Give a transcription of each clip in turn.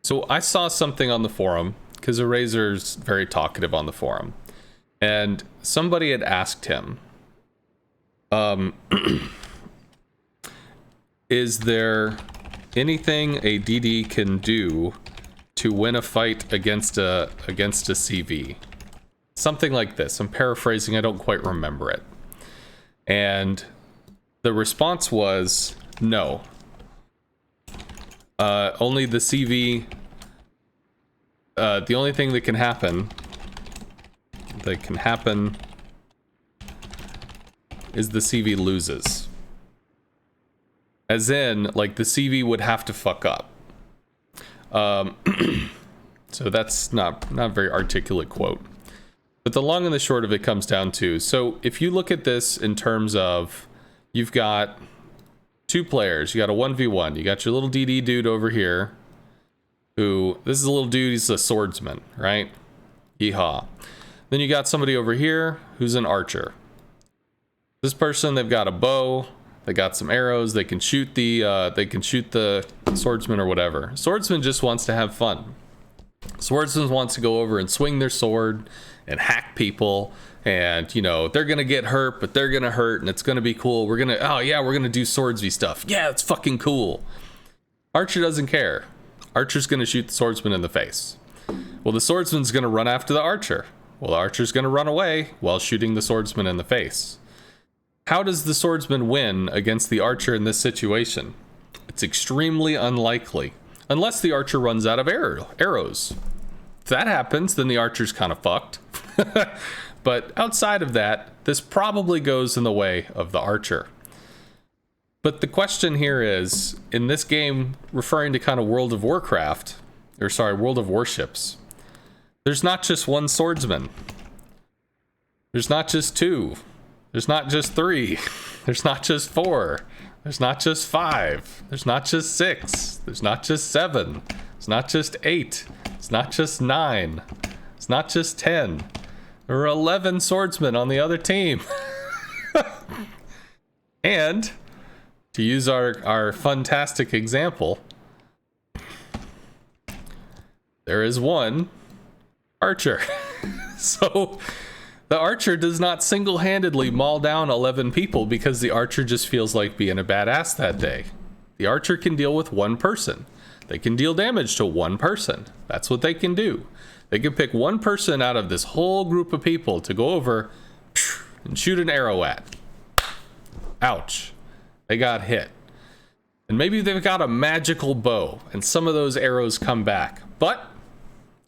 So I saw something on the forum, because Eraser's very talkative on the forum, and somebody had asked him, is there anything a DD can do to win a fight against a CV? Something like this. I'm paraphrasing, I don't quite remember it. And the response was no. Only the CV, the only thing that can happen is the CV loses. As in, like, the CV would have to fuck up. So that's not a very articulate quote. But the long and the short of it comes down to, so if you look at this in terms of, you've got two players, you got a 1v1, you got your little DD dude over here, who, this is a little dude, he's a swordsman, right? Yeehaw. Then you got somebody over here who's an archer. This person, they've got a bow, they got some arrows, they can shoot the swordsman or whatever. Swordsman just wants to have fun. Swordsman wants to go over and swing their sword and hack people, and you know, they're gonna get hurt, but they're gonna hurt, and it's gonna be cool. We're gonna do swordsy stuff. Yeah, it's fucking cool. Archer doesn't care. Archer's gonna shoot the swordsman in the face. Well, the swordsman's gonna run after the archer. Well, the archer's gonna run away while shooting the swordsman in the face. How does the swordsman win against the archer in this situation? It's extremely unlikely, unless the archer runs out of arrows. If that happens, then the archer's kind of fucked. But outside of that, this probably goes in the way of the archer. But the question here is, in this game, referring to kind of World of Warships, there's not just one swordsman. There's not just two. There's not just three. There's not just four. There's not just five. There's not just six. There's not just seven. It's not just 8. It's not just 9. It's not just 10. There are 11 swordsmen on the other team. And to use our fantastic example, there is one archer. So the archer does not single-handedly maul down 11 people because the archer just feels like being a badass that day. The archer can deal with one person. They can deal damage to one person. That's what they can do. They can pick one person out of this whole group of people to go over and shoot an arrow at. Ouch. They got hit. And maybe they've got a magical bow, and some of those arrows come back. But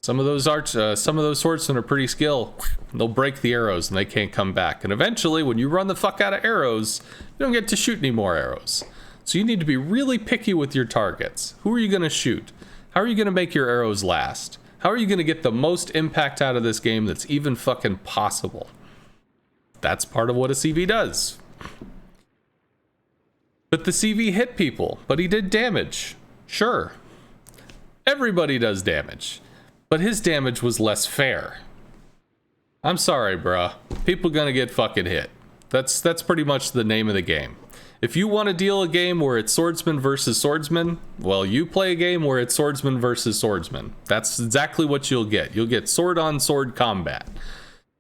some of those swordsmen are pretty skilled. They'll break the arrows and they can't come back. And eventually, when you run the fuck out of arrows, you don't get to shoot any more arrows. So you need to be really picky with your targets. Who are you going to shoot? How are you going to make your arrows last? How are you going to get the most impact out of this game that's even fucking possible? That's part of what a CV does. But the CV hit people, but he did damage. Sure. Everybody does damage. But his damage was less fair. I'm sorry, bruh. People gonna get fucking hit. That's pretty much the name of the game. If you want to deal a game where it's swordsman versus swordsman, well, you play a game where it's swordsman versus swordsman. That's exactly what you'll get. You'll get sword-on-sword combat.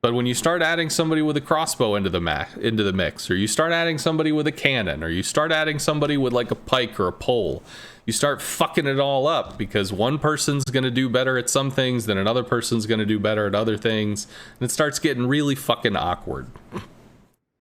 But when you start adding somebody with a crossbow into the mix, or you start adding somebody with a cannon, or you start adding somebody with like a pike or a pole, you start fucking it all up because one person's going to do better at some things than another person's going to do better at other things, and it starts getting really fucking awkward.